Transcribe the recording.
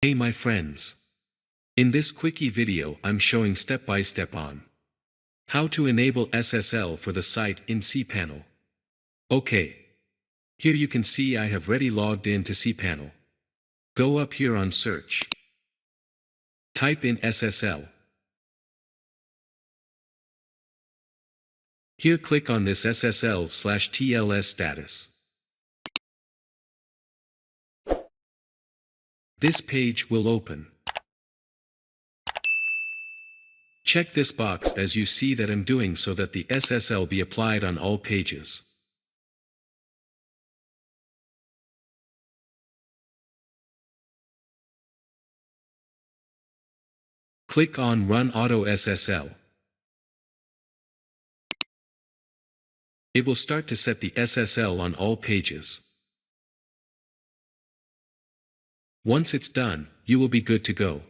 Hey my friends. In this quickie video I'm showing step by step on how to enable SSL for the site in cPanel. Okay. Here you can see I have already logged in to cPanel. Go up here on search. Type in SSL. Here click on this SSL/TLS status. This page will open. Check this box as you see that I'm doing so that the SSL be applied on all pages. Click on Run Auto SSL. It will start to set the SSL on all pages. Once it's done, you will be good to go.